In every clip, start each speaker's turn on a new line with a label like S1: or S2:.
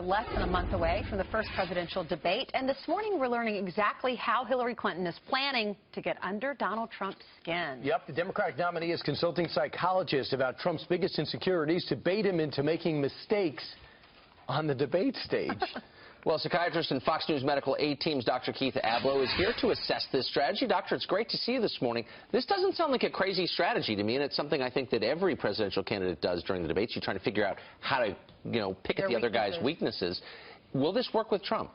S1: less than a month away from the first presidential debate, and this morning we're learning exactly how Hillary Clinton is planning to get under Donald Trump's skin.
S2: Yep, the Democratic nominee is consulting psychologists about Trump's biggest insecurities to bait him into making mistakes on the debate stage.
S3: Well, psychiatrist and Fox News Medical Aid Team's Dr. Keith Abloh is here to assess this strategy. Doctor, it's great to see you this morning. This doesn't sound like a crazy strategy to me, and it's something I think that every presidential candidate does during the debates. You're trying to figure out how to, pick at the other guy's weaknesses. Will this work with Trump?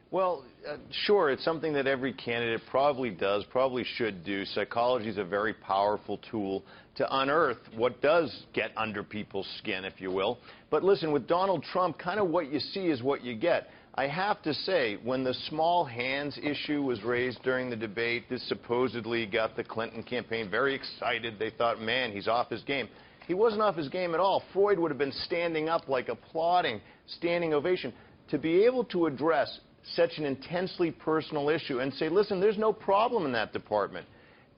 S4: Well, sure, it's something that every candidate probably does, probably should do. Psychology is a very powerful tool to unearth what does get under people's skin, if you will. But listen, with Donald Trump, kind of what you see is what you get. I have to say, when the small hands issue was raised during the debate, this supposedly got the Clinton campaign very excited. They thought, man, he's off his game. He wasn't off his game at all. Freud would have been standing up like applauding, standing ovation. To be able to address such an intensely personal issue and say, listen, there's no problem in that department.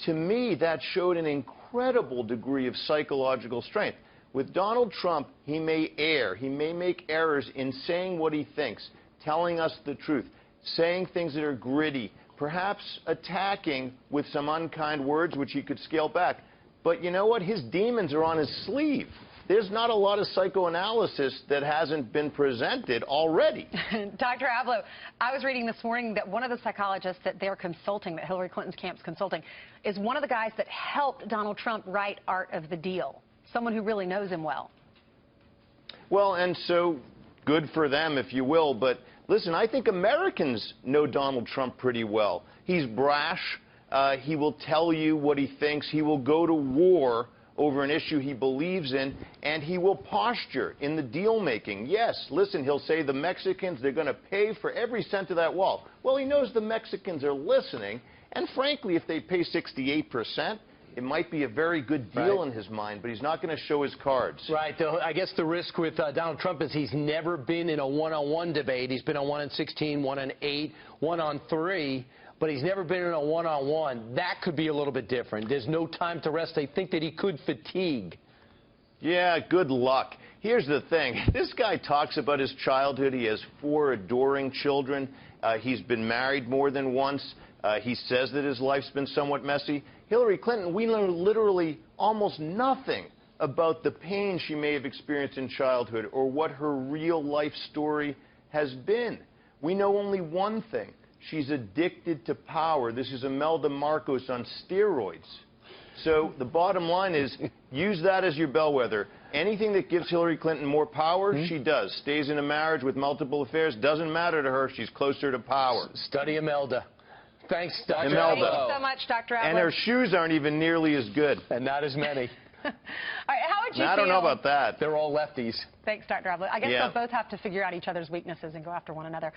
S4: To me, that showed an incredible degree of psychological strength. With Donald Trump, he may err. He may make errors in saying what he thinks, telling us the truth, saying things that are gritty, perhaps attacking with some unkind words, which he could scale back. But you know what? His demons are on his sleeve. There's not a lot of psychoanalysis that hasn't been presented already.
S1: Dr. Abloh, I was reading this morning that one of the psychologists that they're consulting, that Hillary Clinton's camp's consulting, is one of the guys that helped Donald Trump write Art of the Deal, someone who really knows him well.
S4: Well, and so good for them, if you will. But listen, I think Americans know Donald Trump pretty well. He's brash. He will tell you what he thinks. He will go to war over an issue he believes in, and he will posture in the deal-making. Yes, listen, he'll say the Mexicans, they're going to pay for every cent of that wall. Well, he knows the Mexicans are listening, and frankly, if they pay 68%, it might be a very good deal in his mind, but he's not going to show his cards.
S2: Right. I guess the risk with Donald Trump is he's never been in a one-on-one debate. He's been on 1 on 16, 1 on 8, 1 on 3. But he's never been in a one-on-one. That could be a little bit different. There's no time to rest. They think that he could fatigue.
S4: Yeah, good luck. Here's the thing. This guy talks about his childhood. He has 4 adoring children. He's been married more than once. He says that his life's been somewhat messy. Hillary Clinton, we know literally almost nothing about the pain she may have experienced in childhood or what her real life story has been. We know only one thing. She's addicted to power. This is Imelda Marcos on steroids. So the bottom line is, use that as your bellwether. Anything that gives Hillary Clinton more power, she does. Stays in a marriage with multiple affairs, doesn't matter to her. She's closer to power.
S2: Study Imelda. Thanks, Dr.
S4: Imelda.
S1: Thank you so much, Dr. Abloh.
S4: And her shoes aren't even nearly as good.
S2: And not as many.
S1: All right, how would you feel?
S4: I don't know about that.
S2: They're all lefties.
S1: Thanks, Dr. Abloh. I guess
S4: Yeah.
S1: they'll both have to figure out each other's weaknesses and go after one another.